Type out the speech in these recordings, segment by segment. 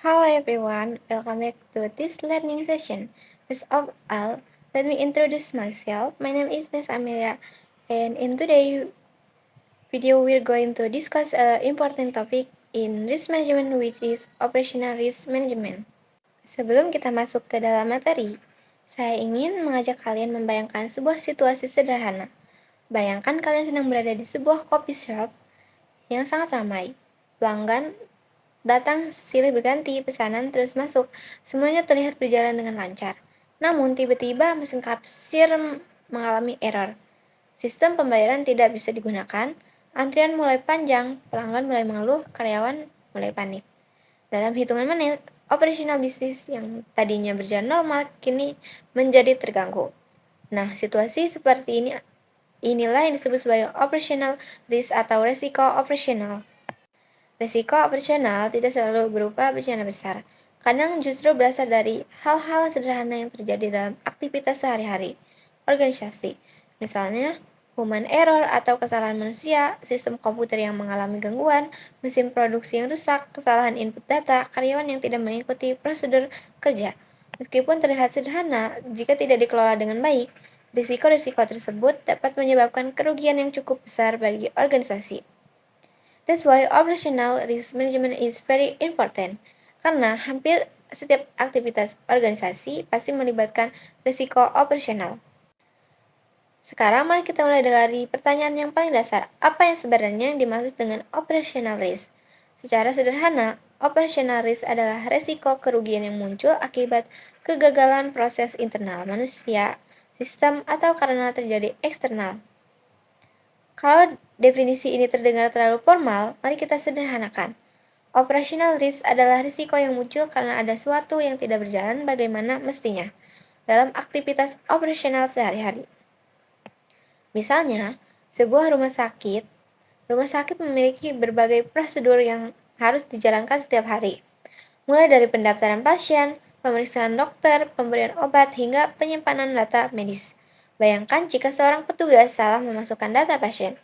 Hello everyone, welcome back to this learning session. First of all, let me introduce myself. My name is Nes Amelia, and in today's video we're going to discuss an important topic in risk management, which is operational risk management. Sebelum kita masuk ke dalam materi, saya ingin mengajak kalian membayangkan sebuah situasi sederhana. Bayangkan kalian sedang berada di sebuah coffee shop yang sangat ramai. Pelanggan datang silih berganti, pesanan terus masuk. Semuanya terlihat berjalan dengan lancar. Namun tiba-tiba mesin kasir mengalami error. Sistem pembayaran tidak bisa digunakan. Antrian mulai panjang, pelanggan mulai mengeluh, karyawan mulai panik. Dalam hitungan menit, operasional bisnis yang tadinya berjalan normal kini menjadi terganggu. Nah, situasi seperti inilah yang disebut sebagai operational risk atau resiko operasional. Risiko operasional tidak selalu berupa bencana besar. Kadang justru berasal dari hal-hal sederhana yang terjadi dalam aktivitas sehari-hari organisasi. Misalnya, human error atau kesalahan manusia, sistem komputer yang mengalami gangguan, mesin produksi yang rusak, kesalahan input data, karyawan yang tidak mengikuti prosedur kerja. Meskipun terlihat sederhana, jika tidak dikelola dengan baik, risiko-risiko tersebut dapat menyebabkan kerugian yang cukup besar bagi organisasi. That's why operational risk management is very important. Karena hampir setiap aktivitas organisasi pasti melibatkan risiko operasional. Sekarang mari kita mulai dari pertanyaan yang paling dasar. Apa yang sebenarnya dimaksud dengan operational risk? Secara sederhana, operational risk adalah resiko kerugian yang muncul akibat kegagalan proses internal manusia, sistem, atau karena terjadi eksternal. Kalau definisi ini terdengar terlalu formal, mari kita sederhanakan. Operational risk adalah risiko yang muncul karena ada sesuatu yang tidak berjalan bagaimana mestinya dalam aktivitas operasional sehari-hari. Misalnya, sebuah rumah sakit memiliki berbagai prosedur yang harus dijalankan setiap hari, mulai dari pendaftaran pasien, pemeriksaan dokter, pemberian obat, hingga penyimpanan data medis. Bayangkan jika seorang petugas salah memasukkan data pasien.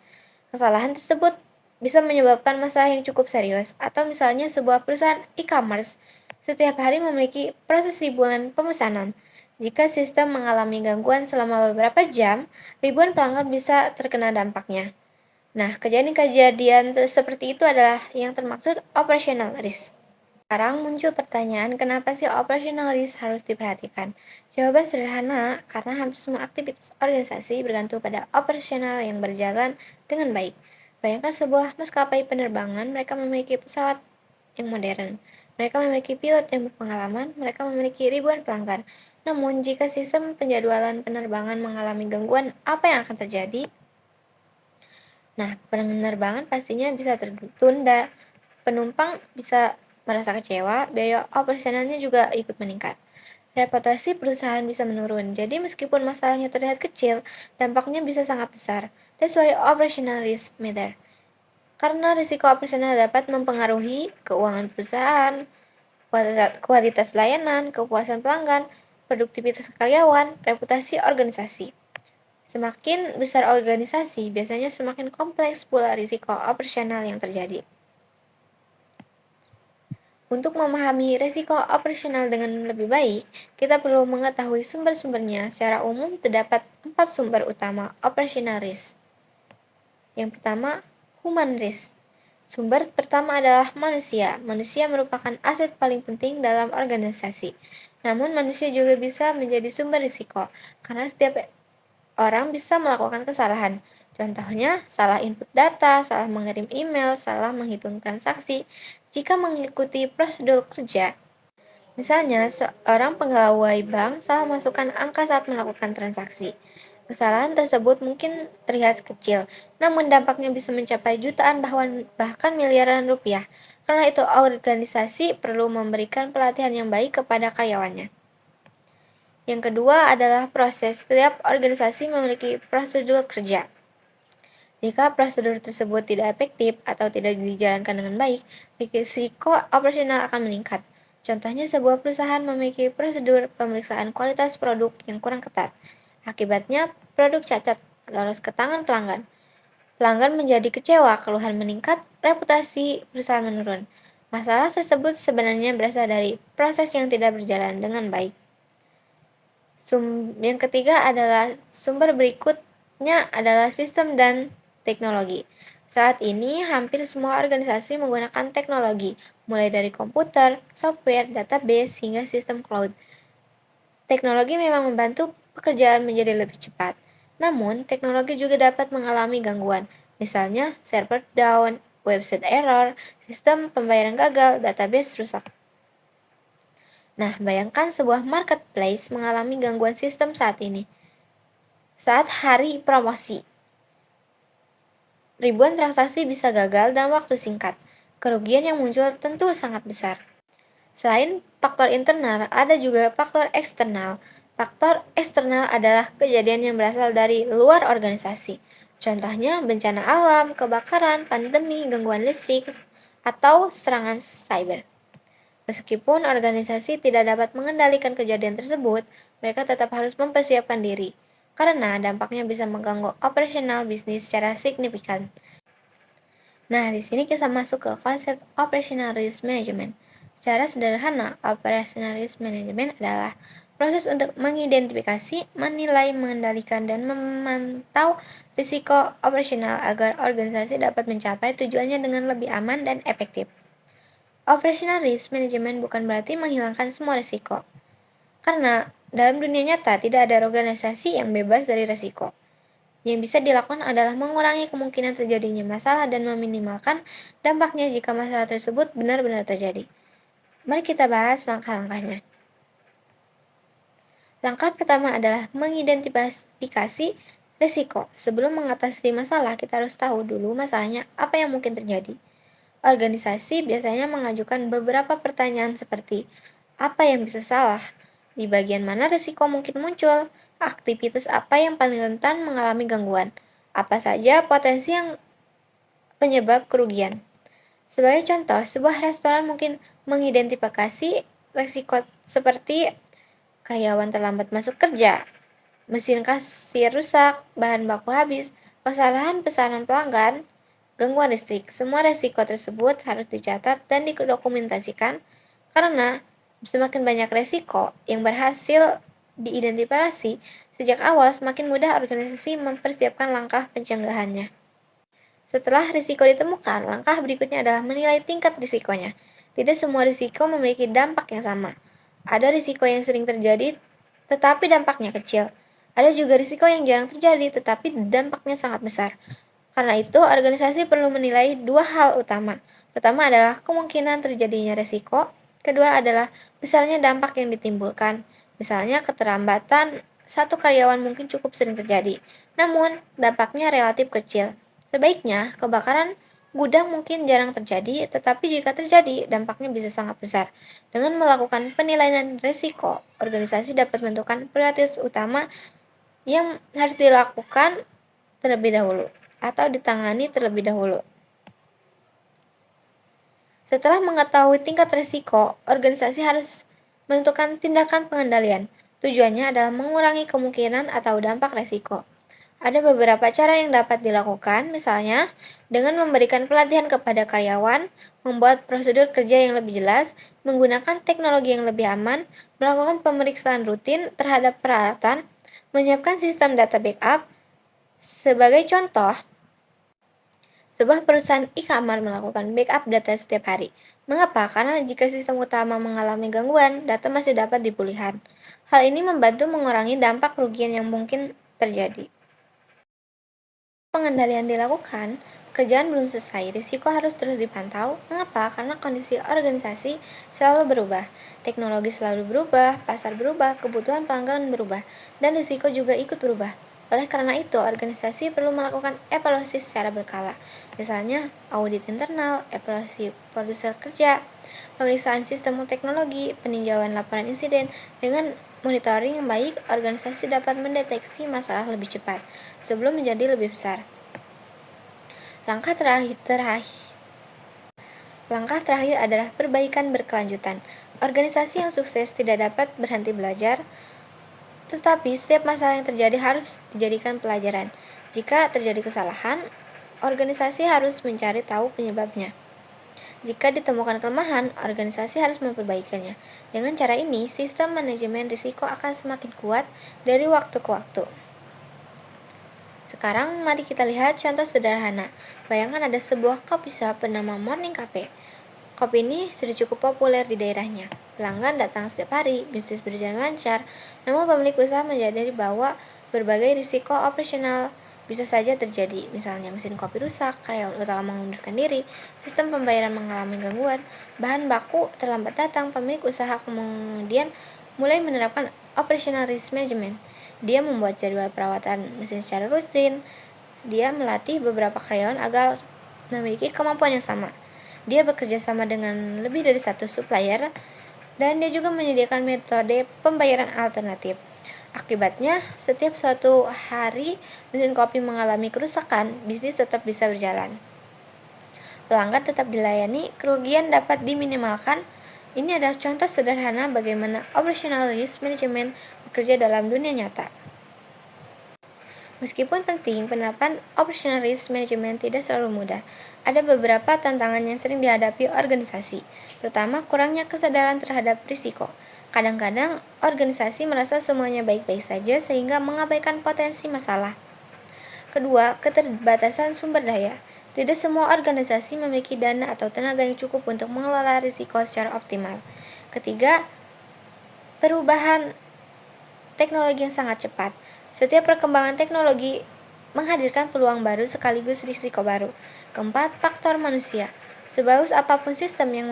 Kesalahan tersebut bisa menyebabkan masalah yang cukup serius, atau misalnya sebuah perusahaan e-commerce setiap hari memiliki proses ribuan pemesanan. Jika sistem mengalami gangguan selama beberapa jam, ribuan pelanggan bisa terkena dampaknya. Nah, kejadian-kejadian seperti itu adalah yang termaksud operational risk. Sekarang muncul pertanyaan, kenapa sih operational risk harus diperhatikan? Jawaban sederhana, karena hampir semua aktivitas organisasi bergantung pada operasional yang berjalan dengan baik. Bayangkan sebuah maskapai penerbangan, mereka memiliki pesawat yang modern. Mereka memiliki pilot yang berpengalaman, mereka memiliki ribuan pelanggan. Namun, jika sistem penjadwalan penerbangan mengalami gangguan, apa yang akan terjadi? Nah, penerbangan pastinya bisa tertunda, penumpang bisa merasa kecewa, biaya operasionalnya juga ikut meningkat. Reputasi perusahaan bisa menurun, jadi meskipun masalahnya terlihat kecil, dampaknya bisa sangat besar. That's why operational risk matter. Karena risiko operasional dapat mempengaruhi keuangan perusahaan, kualitas layanan, kepuasan pelanggan, produktivitas karyawan, reputasi organisasi. Semakin besar organisasi, biasanya semakin kompleks pula risiko operasional yang terjadi. Untuk memahami risiko operasional dengan lebih baik, kita perlu mengetahui sumber-sumbernya. Secara umum, terdapat 4 sumber utama operational risk. Yang pertama, human risk. Sumber pertama adalah manusia. Manusia merupakan aset paling penting dalam organisasi. Namun, manusia juga bisa menjadi sumber risiko, karena setiap orang bisa melakukan kesalahan. Contohnya, salah input data, salah mengirim email, salah menghitung transaksi jika mengikuti prosedur kerja. Misalnya, seorang pegawai bank salah masukkan angka saat melakukan transaksi. Kesalahan tersebut mungkin terlihat kecil, namun dampaknya bisa mencapai jutaan bahkan miliaran rupiah. Karena itu, organisasi perlu memberikan pelatihan yang baik kepada karyawannya. Yang kedua adalah proses. Setiap organisasi memiliki prosedur kerja. Jika prosedur tersebut tidak efektif atau tidak dijalankan dengan baik, risiko operasional akan meningkat. Contohnya, sebuah perusahaan memiliki prosedur pemeriksaan kualitas produk yang kurang ketat. Akibatnya, produk cacat lolos ke tangan pelanggan. Pelanggan menjadi kecewa, keluhan meningkat, reputasi perusahaan menurun. Masalah tersebut sebenarnya berasal dari proses yang tidak berjalan dengan baik. Yang ketiga adalah sumber berikutnya adalah sistem dan teknologi. Saat ini hampir semua organisasi menggunakan teknologi, mulai dari komputer, software, database, hingga sistem cloud. Teknologi memang membantu pekerjaan menjadi lebih cepat. Namun, teknologi juga dapat mengalami gangguan, misalnya server down, website error, sistem pembayaran gagal, database rusak. Nah, bayangkan sebuah marketplace mengalami gangguan sistem saat ini. Saat hari promosi, ribuan transaksi bisa gagal dalam waktu singkat. Kerugian yang muncul tentu sangat besar. Selain faktor internal, ada juga faktor eksternal. Faktor eksternal adalah kejadian yang berasal dari luar organisasi. Contohnya bencana alam, kebakaran, pandemi, gangguan listrik, atau serangan cyber. Meskipun organisasi tidak dapat mengendalikan kejadian tersebut, mereka tetap harus mempersiapkan diri, karena dampaknya bisa mengganggu operasional bisnis secara signifikan. Nah, di sini kita masuk ke konsep operational risk management. Secara sederhana, operational risk management adalah proses untuk mengidentifikasi, menilai, mengendalikan, dan memantau risiko operasional agar organisasi dapat mencapai tujuannya dengan lebih aman dan efektif. Operational risk management bukan berarti menghilangkan semua risiko, karena dalam dunia nyata tidak ada organisasi yang bebas dari risiko. Yang bisa dilakukan adalah mengurangi kemungkinan terjadinya masalah dan meminimalkan dampaknya jika masalah tersebut benar-benar terjadi. Mari kita bahas langkah-langkahnya. Langkah pertama adalah mengidentifikasi risiko. Sebelum mengatasi masalah, kita harus tahu dulu masalahnya apa yang mungkin terjadi. Organisasi biasanya mengajukan beberapa pertanyaan seperti, apa yang bisa salah? Di bagian mana risiko mungkin muncul? Aktivitas apa yang paling rentan mengalami gangguan? Apa saja potensi yang penyebab kerugian? Sebagai contoh, sebuah restoran mungkin mengidentifikasi risiko seperti karyawan terlambat masuk kerja, mesin kasir rusak, bahan baku habis, kesalahan pesanan pelanggan, gangguan listrik. Semua resiko tersebut harus dicatat dan didokumentasikan karena semakin banyak resiko yang berhasil diidentifikasi sejak awal, semakin mudah organisasi mempersiapkan langkah pencegahannya. Setelah risiko ditemukan, langkah berikutnya adalah menilai tingkat risikonya. Tidak semua risiko memiliki dampak yang sama. Ada risiko yang sering terjadi tetapi dampaknya kecil. Ada juga risiko yang jarang terjadi tetapi dampaknya sangat besar. Karena itu, organisasi perlu menilai dua hal utama. Pertama adalah kemungkinan terjadinya risiko, kedua adalah besarnya dampak yang ditimbulkan. Misalnya keterlambatan satu karyawan mungkin cukup sering terjadi, namun dampaknya relatif kecil. Sebaiknya, kebakaran gudang mungkin jarang terjadi, tetapi jika terjadi, dampaknya bisa sangat besar. Dengan melakukan penilaian risiko, organisasi dapat menentukan prioritas utama yang harus dilakukan terlebih dahulu atau ditangani terlebih dahulu. Setelah mengetahui tingkat risiko, organisasi harus menentukan tindakan pengendalian. Tujuannya adalah mengurangi kemungkinan atau dampak risiko. Ada beberapa cara yang dapat dilakukan, misalnya dengan memberikan pelatihan kepada karyawan, membuat prosedur kerja yang lebih jelas, menggunakan teknologi yang lebih aman, melakukan pemeriksaan rutin terhadap peralatan, menyiapkan sistem data backup. Sebagai contoh, sebuah perusahaan e-commerce melakukan backup data setiap hari. Mengapa? Karena jika sistem utama mengalami gangguan, data masih dapat dipulihkan. Hal ini membantu mengurangi dampak kerugian yang mungkin terjadi. Pengendalian dilakukan, pekerjaan belum selesai, risiko harus terus dipantau. Mengapa? Karena kondisi organisasi selalu berubah, teknologi selalu berubah, pasar berubah, kebutuhan pelanggan berubah, dan risiko juga ikut berubah. Oleh karena itu, organisasi perlu melakukan evaluasi secara berkala, misalnya audit internal, evaluasi produser kerja, pemeriksaan sistem teknologi, peninjauan laporan insiden. Dengan monitoring yang baik, organisasi dapat mendeteksi masalah lebih cepat sebelum menjadi lebih besar. Langkah terakhir adalah perbaikan berkelanjutan. Organisasi yang sukses tidak dapat berhenti belajar, tetapi setiap masalah yang terjadi harus dijadikan pelajaran. Jika terjadi kesalahan, organisasi harus mencari tahu penyebabnya Jika ditemukan kelemahan, organisasi harus memperbaikinya. Dengan cara ini, sistem manajemen risiko akan semakin kuat dari waktu ke waktu. Sekarang mari kita lihat contoh sederhana. Bayangkan ada sebuah coffee shop bernama Morning Cafe. Kopi ini sudah cukup populer di daerahnya. Pelanggan datang setiap hari, bisnis berjalan lancar, namun pemilik usaha menyadari bahwa berbagai risiko operasional bisa saja terjadi. Misalnya mesin kopi rusak, karyawan utama mengundurkan diri, sistem pembayaran mengalami gangguan, bahan baku terlambat datang. Pemilik usaha kemudian mulai menerapkan operational risk management. Dia membuat jadwal perawatan mesin secara rutin. Dia melatih beberapa karyawan agar memiliki kemampuan yang sama. Dia bekerja sama dengan lebih dari satu supplier, dan dia juga menyediakan metode pembayaran alternatif. Akibatnya, setiap suatu hari mesin kopi mengalami kerusakan, bisnis tetap bisa berjalan. Pelanggan tetap dilayani, kerugian dapat diminimalkan. Ini adalah contoh sederhana bagaimana operational risk management bekerja dalam dunia nyata. Meskipun penting, penerapan operational risk management tidak selalu mudah. Ada beberapa tantangan yang sering dihadapi organisasi, terutama kurangnya kesadaran terhadap risiko. Kadang-kadang, organisasi merasa semuanya baik-baik saja sehingga mengabaikan potensi masalah. Kedua, keterbatasan sumber daya. Tidak semua organisasi memiliki dana atau tenaga yang cukup untuk mengelola risiko secara optimal. Ketiga, perubahan teknologi yang sangat cepat. Setiap perkembangan teknologi menghadirkan peluang baru sekaligus risiko baru. Keempat, faktor manusia. Sebagus apapun sistem yang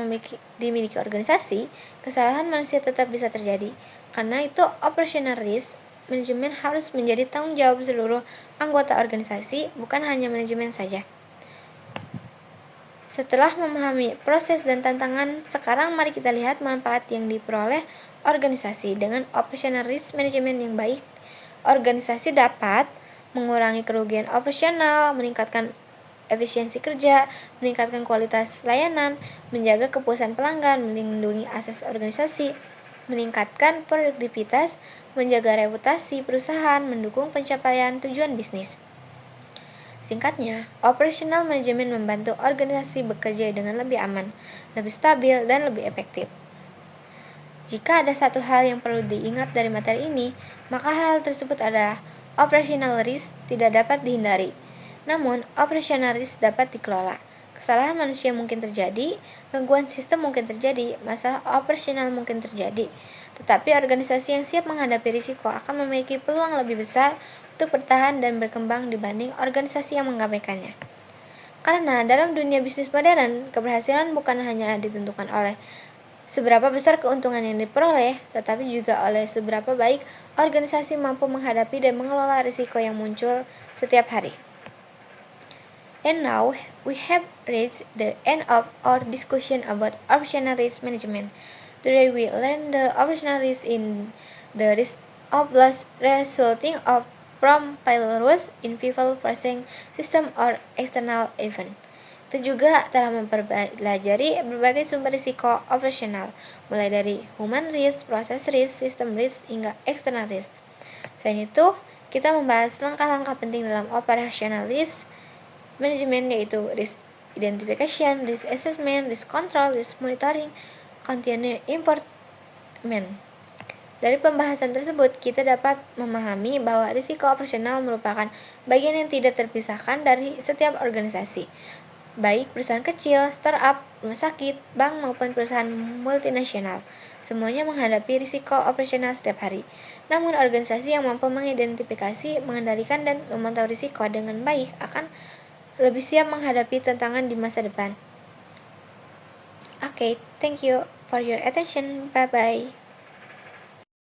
dimiliki organisasi, kesalahan manusia tetap bisa terjadi. Karena itu, operational risk manajemen harus menjadi tanggung jawab seluruh anggota organisasi, bukan hanya manajemen saja. Setelah memahami proses dan tantangan, sekarang mari kita lihat manfaat yang diperoleh organisasi. Dengan operational risk management yang baik, organisasi dapat mengurangi kerugian operasional, meningkatkan efisiensi kerja, meningkatkan kualitas layanan, menjaga kepuasan pelanggan, melindungi aset organisasi, meningkatkan produktivitas, menjaga reputasi perusahaan, mendukung pencapaian tujuan bisnis. Singkatnya, operational management membantu organisasi bekerja dengan lebih aman, lebih stabil, dan lebih efektif. Jika ada satu hal yang perlu diingat dari materi ini, maka hal tersebut adalah operational risk tidak dapat dihindari. Namun, operational risk dapat dikelola. Kesalahan manusia mungkin terjadi, gangguan sistem mungkin terjadi, masalah operasional mungkin terjadi. Tetapi organisasi yang siap menghadapi risiko akan memiliki peluang lebih besar untuk bertahan dan berkembang dibanding organisasi yang mengabaikannya. Karena dalam dunia bisnis modern, keberhasilan bukan hanya ditentukan oleh seberapa besar keuntungan yang diperoleh, tetapi juga oleh seberapa baik organisasi mampu menghadapi dan mengelola risiko yang muncul setiap hari. And now, we have reached the end of our discussion about operational risk management. Today we learned the operational risk in the risk of loss resulting from failures in people processing system or external event. Kita juga telah mempelajari berbagai sumber risiko operasional, mulai dari human risk, process risk, system risk, hingga external risk. Selain itu, kita membahas langkah-langkah penting dalam operational risk management, yaitu risk identification, risk assessment, risk control, risk monitoring, continuous improvement. Dari pembahasan tersebut, kita dapat memahami bahwa risiko operasional merupakan bagian yang tidak terpisahkan dari setiap organisasi, baik perusahaan kecil, startup, rumah sakit, bank, maupun perusahaan multinasional. Semuanya menghadapi risiko operasional setiap hari. Namun, organisasi yang mampu mengidentifikasi, mengendalikan, dan memantau risiko dengan baik akan lebih siap menghadapi tantangan di masa depan. Okay, thank you for your attention. Bye-bye.